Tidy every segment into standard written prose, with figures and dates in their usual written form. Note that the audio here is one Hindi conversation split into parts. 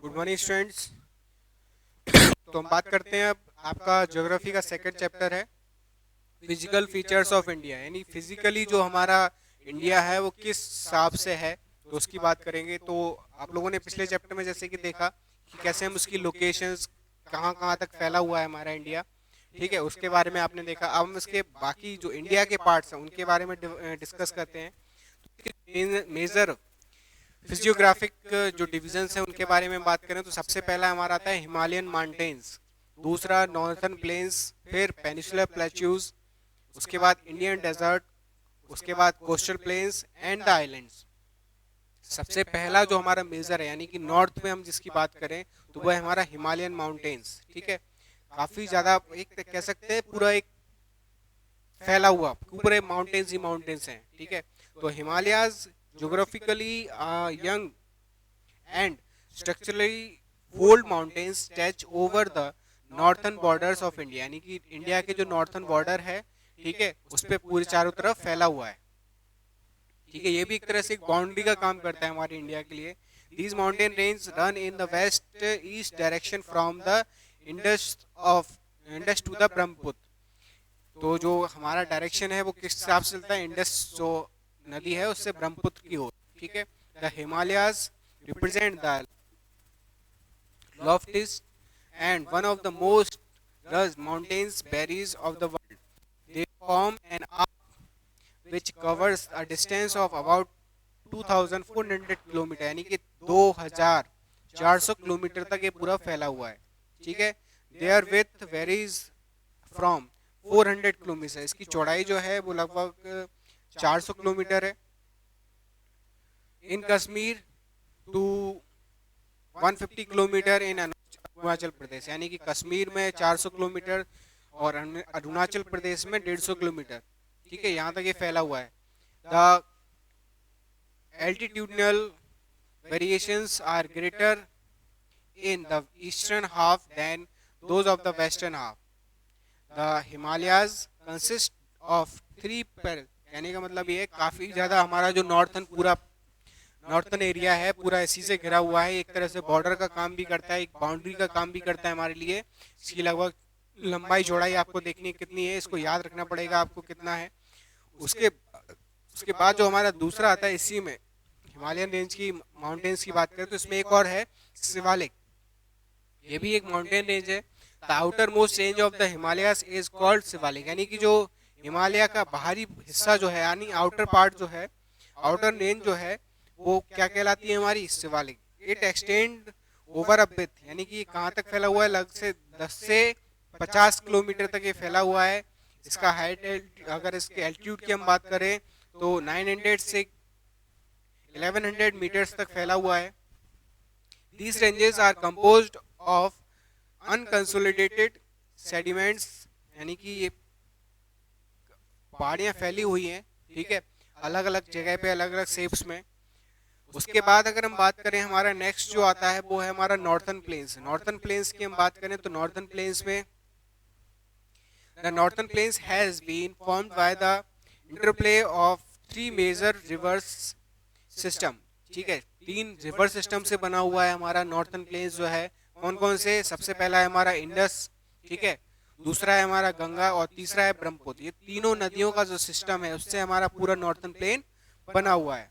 Good morning students. तो हम बात करते हैं अब आपका ज्योग्राफी का सेकंड चैप्टर है फिजिकल फीचर्स ऑफ इंडिया, यानी फिजिकली जो हमारा इंडिया है वो किस हिसाब से है, तो उसकी बात करेंगे। तो आप लोगों ने पिछले चैप्टर में जैसे कि देखा कि कैसे हम उसकी लोकेशंस कहाँ कहाँ तक फैला हुआ है हमारा इंडिया, ठीक है, उसके बारे में आपने देखा। अब हम इसके बाकी जो इंडिया के पार्ट्स हैं उनके बारे में डिस्कस करते हैं। मेजर फिजियोग्राफिक जो डिविजन्स हैं उनके बारे में बात करें तो सबसे पहला हमारा आता है हिमालयन माउंटेन्स, दूसरा नॉर्थर्न प्लेन्स, फिर पेनिसुलर प्लेट्यूज, उसके बाद इंडियन डेजर्ट, उसके बाद coastal plains and the islands. सबसे पहला जो हमारा मेजर है यानी कि नॉर्थ में हम जिसकी बात करें तो वह है हमारा हिमालयन माउंटेन्स, ठीक है। काफी ज्यादा एक कह सकते हैं पूरा एक फैला हुआ पूरे माउंटेन्स ही माउंटेन्स हैं, ठीक है। तो Himalayas geographically young and structurally old mountains stretch over the northern borders of India, यानी कि इंडिया के जो नॉर्थन बॉर्डर है, ठीक है, उस पे पूरे चारों तरफ फैला हुआ है, ठीक है। ये भी एक तरह से एक बाउंड्री का काम करता है हमारे इंडिया के लिए। These mountain ranges run in the west east direction from the Indus of Indus to the Brahmaputra। तो जो हमारा डायरेक्शन है वो किस हिसाब से चलता है, इंडस जो नदी है उससे ब्रह्मपुत्र की ओर, ठीक है। The Himalayas represent the loftiest and one of the most rugged mountains berries of the world. They form an arc which covers a distance of about 2400 kilometre, यानी कि 2400 किलोमीटर तक ये पूरा फैला हुआ है, ठीक है। Their width varies from 400 kilometre, इसकी चौड़ाई जो है वो लगभग 400 किलोमीटर है। In Kashmir to 150 kilometre in Arunachal Pradesh, यानी कि कश्मीर में 400 किलोमीटर और अरुणाचल प्रदेश में 150 किलोमीटर, ठीक है, यहाँ तक ये फैला हुआ है। The altitudinal variations are greater in the eastern half than those of the western half. The Himalayas consist of three पर, यानी का मतलब ये काफी ज्यादा हमारा जो नॉर्थन एरिया है पूरा इसी से घिरा हुआ है, एक तरह से बॉर्डर का काम भी करता है, एक बाउंड्री का काम भी करता है हमारे लिए। इसकी लगभग लंबाई चौड़ाई आपको देखनी कितनी है, इसको याद रखना पड़ेगा आपको कितना है। उसके उसके बाद जो हमारा दूसरा आता है, इसी में हिमालयन रेंज की माउंटेन्स की बात करें तो इसमें एक और है शिवालिक, ये भी एक माउंटेन रेंज है। The outer most range of the Himalayas is called Shivalik, यानी कि जो हिमालय का बाहरी हिस्सा जो है यानी आउटर पार्ट जो है, आउटर रेंज जो है वो क्या कहलाती है हमारी Shivalik. It extend over a with, यानी कि कहाँ तक फैला हुआ है, लग से 10 से 50 किलोमीटर तक ये फैला हुआ है। इसका हाइट, अगर इसके एल्टीट्यूड की हम बात करें तो 900 से 1100 मीटर्स तक फैला हुआ है। These ranges are composed of unconsolidated sediments, यानी कि ये पहाड़ियाँ फैली हुई हैं, ठीक है, अलग अलग जगह पे अलग अलग शेप्स में। उसके बाद अगर हम बात करें हमारा नेक्स्ट जो आता है वो है हमारा नॉर्थर्न प्लेन्स। नॉर्थर्न प्लेन्स की हम बात करें तो नॉर्थर्न प्लेन्स में the northern plains has been formed by the interplay of three major rivers system, ठीक है, 3 रिवर सिस्टम से बना हुआ है हमारा नॉर्थर्न प्लेन्स जो है। कौन कौन से, सबसे पहला है हमारा इंडस, ठीक है, दूसरा है हमारा गंगा और तीसरा है ब्रह्मपुत्र। ये तीनों नदियों का जो सिस्टम है उससे हमारा पूरा नॉर्थर्न प्लेन बना हुआ है,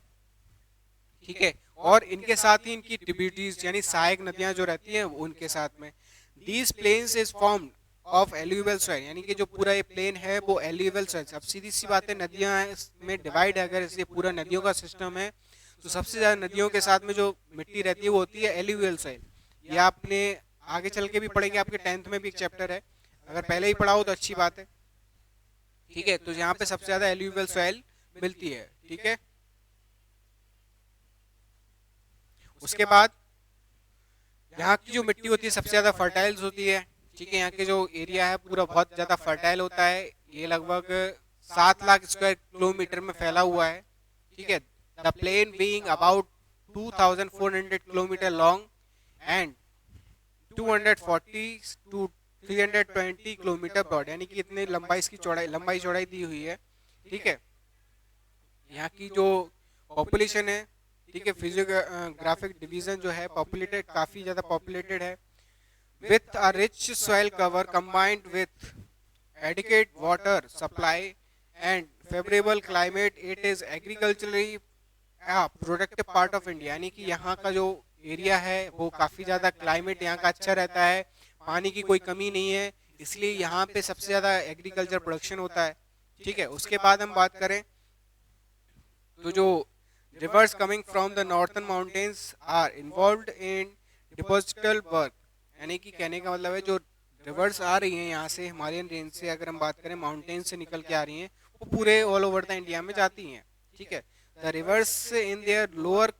ठीक है। और इनके साथ ही इनकी ट्रिब्यूटरीज यानी सहायक नदियां जो रहती हैं उनके साथ में। These plains is formed of alluvial soil, यानी कि जो पूरा ये प्लेन है वो एल्यूवियल सॉइल। अब सीधी सी बात है, नदियां में डिवाइड है, अगर इसे पूरा नदियों का सिस्टम है तो सबसे ज्यादा नदियों के साथ में जो मिट्टी रहती है वो होती है एल्यूवियल सॉइल। ये आपने आगे चल के भी पढ़ेंगे, आपके 10th में भी एक चैप्टर है, अगर पहले ही पढ़ा हो तो अच्छी बात है, ठीक है। तो यहाँ पे सबसे ज्यादा एल्यूवियल सॉइल मिलती है, ठीक है। उसके बाद यहाँ की जो मिट्टी होती है सबसे ज्यादा फर्टाइल्स होती है, ठीक है। यहाँ के जो एरिया है पूरा बहुत ज्यादा फर्टाइल होता है, ये लगभग 7 लाख स्क्वायर किलोमीटर में फैला हुआ है, ठीक है। The plain being about 2400 kilometre long and 240 to 320 kilometre broad, यानी कि इतनी लंबाई चौड़ाई दी हुई है, ठीक है। यहाँ की जो पॉपुलेशन है, ठीक है। फिजियोग्राफिक डिवीजन जो है पॉपुलेटेड, काफ़ी ज़्यादा पॉपुलेटेड है। With a rich soil cover combined with adequate water supply and favourable climate, it is agriculturally productive part of India. यानी कि यहाँ का जो एरिया है वो काफ़ी ज़्यादा, क्लाइमेट यहाँ का अच्छा रहता है, पानी की कोई कमी नहीं है, इसलिए यहाँ पे सबसे ज़्यादा एग्रीकल्चर प्रोडक्शन होता है। ठीक है। उसके बाद हम बात करें तो जो rivers coming from the northern mountains are involved in depositional work. यानी कि कहने का मतलब है जो रिवर्स आ रही हैं यहाँ से, हिमालयन रेंज से अगर हम बात करें, माउंटेन से निकल के आ रही हैं, वो पूरे ऑल ओवर द इंडिया में जाती हैं। ठीक है। The reverse in their lower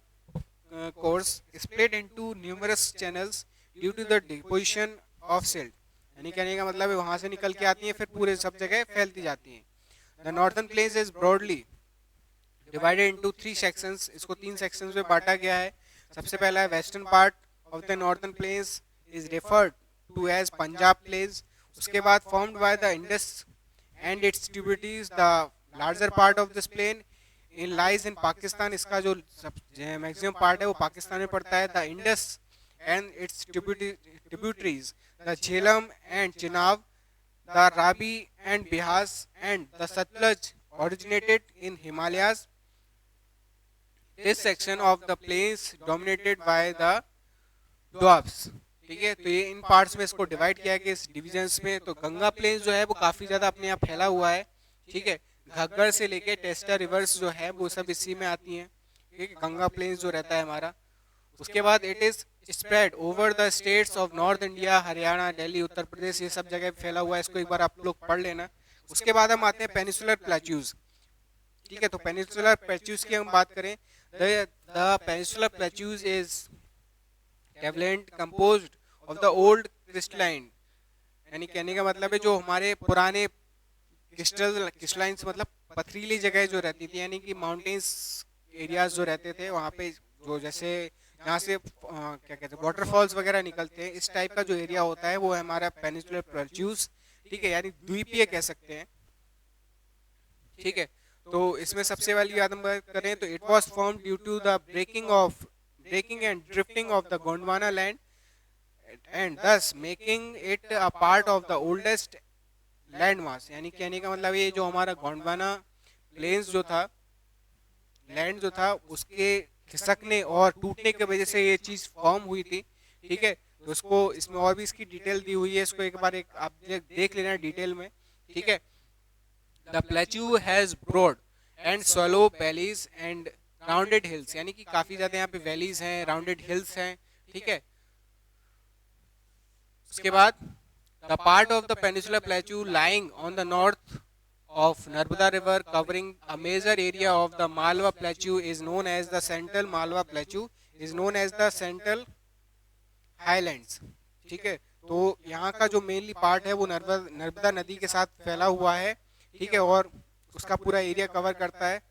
course split into numerous channels due to the deposition of silt। यानी कहने का मतलब है वहां से निकल के आती हैं फिर पूरे सब जगह फैलती जाती हैं। The northern plains is broadly divided into 3 sections. इसको 3 सेक्शंस में बांटा गया है। सबसे पहला है western part of the northern plains is referred to as Punjab plains. उसके बाद formed by the Indus and its tributaries, the larger part of this plain in lies in Pakistan. इसका जो मैक्सिमम पार्ट है वो पाकिस्तान में पड़ता है। The Indus and its tributaries, the Jhelum and Chenab, the Ravi and Beas and the Sutlej originated in Himalayas. This section of the plains dominated by the Doabs। ठीक है। तो ये इन पार्ट्स में इसको डिवाइड किया गया इस डिविजन्स में। तो गंगा प्लेन्स जो है वो काफ़ी ज़्यादा अपने यहाँ फैला हुआ है। ठीक है। घग्गर से लेके टेस्टा रिवर्स जो है वो सब इसी में आती हैं। ठीक है। गंगा प्लेन्स जो रहता है हमारा। उसके बाद it is spread over the states of north India, Haryana, Delhi, Uttar Pradesh, ये सब जगह फैला हुआ है। इसको एक बार आप लोग पढ़ लेना। उसके बाद हम आते हैं पेनिसुलर प्लेट्यूज। ठीक है। तो पेनिसुलर प्लेट्यूज की हम बात करें, the peninsular plateau is tableland composed of the old crystalline. यानी कहने का मतलब है जो हमारे पुराने क्रिस्टलाइंस मतलब पथरीली जगह जो रहती थी, यानी कि माउंटेन्स एरियाज जो रहते थे वहाँ पे, जो जैसे यहाँ से क्या कहते हैं वाटरफॉल्स वगैरह निकलते हैं, इस टाइप का जो एरिया होता है वो है हमारा पेनिसुलर प्लेट्यूज। ठीक है। यानी द्वीपीय कह सकते हैं। ठीक है। तो इसमें सबसे पहली बात हम करें तो it was form due to the breaking and drifting of the Gondwana land and thus making it a part of the oldest land mass. यानी कहने का मतलब ये जो हमारा गोंडवाना प्लेन्स जो था, लैंड जो था, उसके खिसकने और टूटने की वजह से ये चीज़ फॉर्म हुई थी। ठीक है। तो उसको इसमें और भी इसकी डिटेल दी हुई है, इसको एक बार आप देख लेना डिटेल में। ठीक है। The plateau has broad and shallow valleys and rounded hills. यानी कि काफ़ी ज़्यादा यहाँ पे वैलीज हैं, राउंडेड हिल्स हैं। ठीक है। उसके बाद the part of the peninsular plateau lying on the north of Narmada river covering a major area of the Malwa plateau is known as the Central Malwa plateau is known as the Central Highlands। ठीक है। तो यहाँ का जो मेनली पार्ट है वो नर्मदा नदी के साथ फैला हुआ है। ठीक है। और उसका पूरा एरिया कवर करता है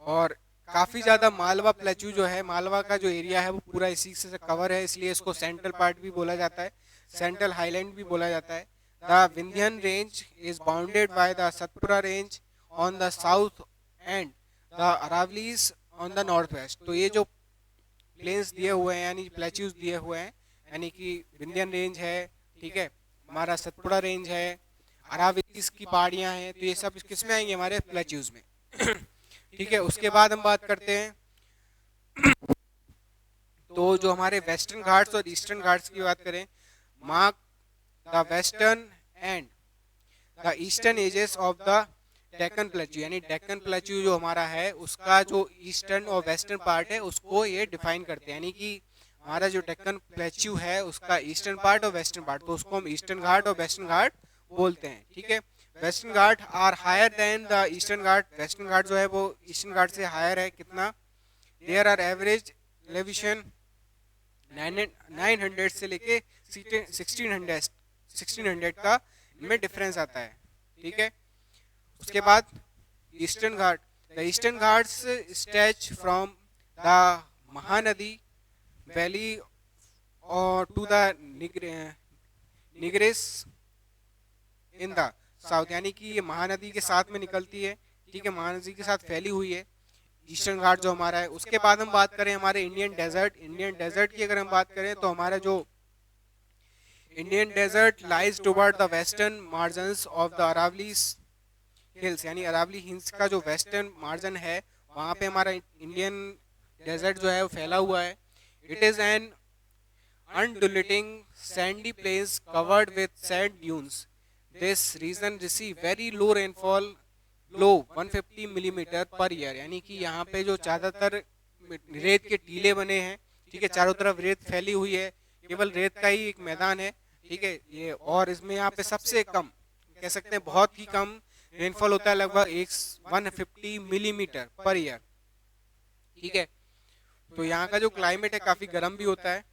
और काफ़ी ज़्यादा मालवा प्लेट्यू जो है, मालवा का जो एरिया है वो पूरा इसी से कवर है, इसलिए इसको सेंट्रल पार्ट भी बोला जाता है, सेंट्रल हाईलैंड भी बोला जाता है। The Vindhyan range is bounded by the Satpura range on the south and the Aravallis on the northwest। तो ये जो प्लेन्स दिए हुए हैं यानी प्लेट्यूज दिए हुए हैं, यानी कि विंध्यन रेंज है, ठीक है, हमारा सतपुड़ा रेंज है, अरावलीज की पहाड़ियाँ हैं, तो ये सब किस में आएंगे हमारे प्लेट्यूज में। ठीक है। उसके बाद हम बात करते हैं तो जो हमारे वेस्टर्न घाट्स और ईस्टर्न घाट्स की बात करें, mark the western and the eastern edges of the Deccan plateau. यानी डेक्कन प्लेट्यू जो हमारा है उसका जो ईस्टर्न और वेस्टर्न पार्ट है उसको ये डिफाइन करते हैं। यानी कि हमारा जो डेक्कन प्लेट्यू है उसका ईस्टर्न पार्ट और वेस्टर्न पार्ट, तो उसको हम ईस्टर्न घाट और वेस्टर्न घाट बोलते हैं। ठीक है। Western Ghat are higher than the eastern Ghat. Western Ghat जो है वो ईस्टर्न घाट से हायर है। कितना? देयर आर एवरेज एलिवेशन 900 से लेके 1600 का इनमें डिफरेंस आता है। ठीक है। उसके बाद eastern Ghat, the eastern Ghats stretch from the Mahanadi valley और to the Nilgiris in the south. यानी कि ये महानदी के साथ में निकलती है। ठीक है। महानदी के साथ फैली हुई है। ईस्टर्न घाट जो हमारा है। उसके बाद हम बात करें हमारे इंडियन डेजर्ट की अगर हम बात करें तो हमारा जो Indian desert lies toward the western margins of the Aravalli hills, यानी अरावली हिल्स का जो वेस्टर्न मार्जिन है वहाँ पे हमारा इंडियन डेजर्ट जो है वो फैला हुआ है। It is an undulating sandy plains covered with sand dunes. This region receive very low rainfall below 150 millimetre per year, यानी कि यहाँ पे जो ज़्यादातर रेत के टीले बने हैं, ठीक है, चारों तरफ रेत फैली हुई है, केवल रेत का ही एक मैदान है, ठीक है ये। और इसमें यहाँ पे सबसे कम कह सकते हैं बहुत ही कम रेनफॉल होता है, लगभग 150 मिलीमीटर पर ईयर, ठीक है। तो यहाँ का जो क्लाइमेट है काफ़ी गर्म भी होता है,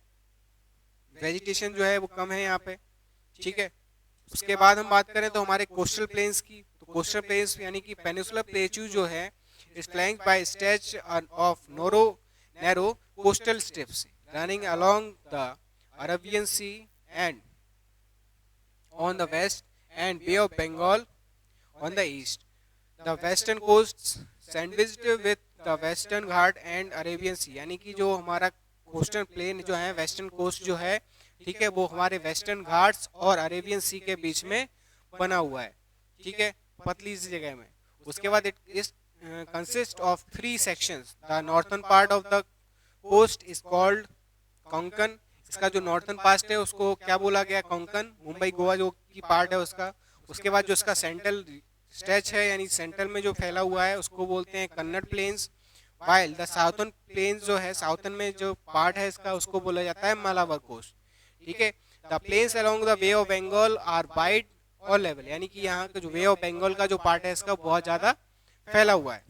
वेजिटेशन जो है वो कम है यहाँ पे, ठीक है। उसके बाद हम बात करें तो हमारे कोस्टल प्लेन्स की, तो कोस्टल प्लेन्स यानी कि पेनिनसुलर प्लेट्यू जो है is flanked by stretch of narrow coastal strips running along the Arabian sea and on the west and bay of Bengal on the east. The western coast sandwiched with the western Ghat and Arabian sea, यानी कि जो हमारा कोस्टल प्लेन जो है वेस्टर्न कोस्ट जो है, ठीक है, वो हमारे वेस्टर्न घाट्स और अरेबियन सी के बीच में बना हुआ है, ठीक है, पतली सी जगह में। उसके बाद it is consist of 3 sections. The northern part of the coast is called Konkan. इसका जो नॉर्थर्न पार्ट है उसको क्या बोला गया, कोंकण, मुंबई गोवा जो की पार्ट है उसका। उसके बाद जो इसका सेंट्रल स्ट्रेच है यानी सेंट्रल में जो फैला हुआ है उसको बोलते हैं Kannada plains. While the southern plains जो है, साउथर्न में जो पार्ट है इसका उसको बोला जाता है मालाबार कोस्ट, ठीक है। The plains along the bay of Bengal are wide और लेवल, यानी कि यहाँ का जो वे ऑफ बंगाल का जो पार्ट है इसका बहुत ज़्यादा फैला हुआ है।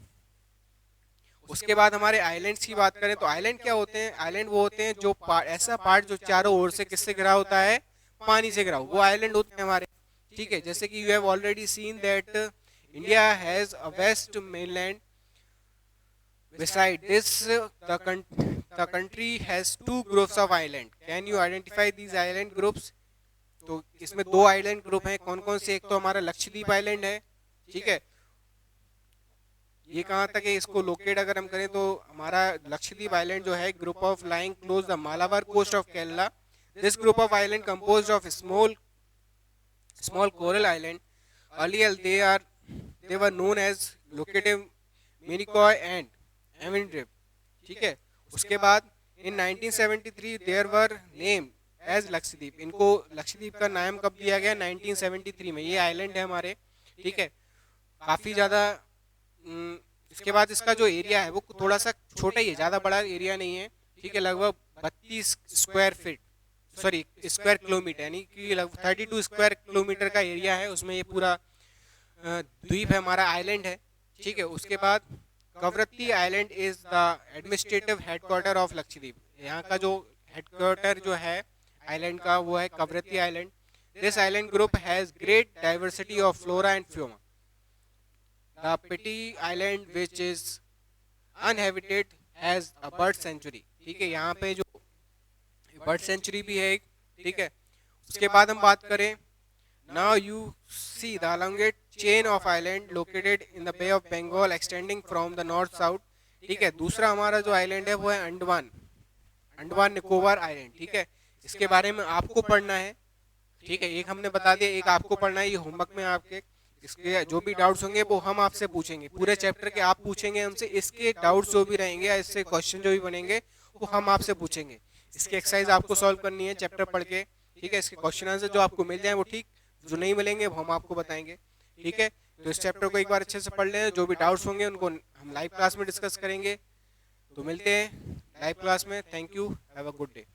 उसके बाद हमारे आइलैंड्स की बात करें तो आइलैंड क्या होते हैं, आइलैंड वो होते हैं जो ऐसा पार्ट जो चारों ओर से किससे घिरा होता है, पानी से घिरा, वो आइलैंड होते हैं हमारे, ठीक है। जैसे कि you have already seen that India has a vast mainland. Beside this, the country has 2 groups of island. Can you identify these island groups? तो इसमें 2 आइलैंड ग्रुप हैं, कौन कौन से, एक तो हमारा लक्षद्वीप आइलैंड है, ठीक है। ये कहाँ तक है, इसको लोकेट अगर हम करें तो हमारा लक्षद्वीप आइलैंड जो है group of lying close the Malabar coast of Kerala. This group of island composed of small coral island. Earlier they were known as locative Minicoy and एविनड्रिप, ठीक है। उसके बाद in 1973 there were name as Lakshadweep. इनको लक्षद्वीप का नाम कब दिया गया, 1973 में। ये आइलैंड है हमारे, ठीक है, काफ़ी ज़्यादा। इसके बाद इसका जो एरिया है वो थोड़ा सा छोटा ही है, ज़्यादा बड़ा एरिया नहीं है, ठीक है, लगभग 32 स्क्वायर किलोमीटर, यानी कि लगभग 32 स्क्वायर किलोमीटर का एरिया है, उसमें ये पूरा द्वीप है हमारा, आइलैंड है, ठीक है। उसके बाद Kavaratti island is the administrative headquarter of Lakshadweep. यहाँ का जो हेडक्वार्टर जो है आइलैंड का वो है Kavaratti island. This island group has great diversity of flora and fauna. The Pitti island which is uninhabited has a bird sanctuary, ठीक है, यहाँ पे जो बर्ड सेंचुरी भी है एक, ठीक है। उसके बाद हम बात करें, now you see the elongate chain of island located in the Bay of Bengal extending from the north south, ठीक है। दूसरा हमारा जो आइलैंड है वो है अंडमान निकोबार आइलैंड, ठीक है। इसके बारे में आपको पढ़ना है, ठीक है, एक हमने बता दिया, एक आपको पढ़ना है, ये होमवर्क में आपके। इसके जो भी डाउट्स होंगे वो हम आपसे पूछेंगे, पूरे चैप्टर के आप पूछेंगे हमसे, इसके डाउट्स जो भी रहेंगे या इससे क्वेश्चन जो भी बनेंगे वो हम आपसे पूछेंगे। इसकी एक्सरसाइज आपको सॉल्व करनी है चैप्टर पढ़ के, ठीक है। इसके क्वेश्चन आंसर जो आपको मिल जाए वो ठीक, जो नहीं मिलेंगे वो हम आपको बताएंगे, ठीक है। तो इस चैप्टर को एक बार अच्छे से पढ़ लें, जो भी डाउट्स होंगे उनको हम लाइव क्लास में डिस्कस करेंगे। तो मिलते हैं लाइव क्लास में। Thank you, have a good day.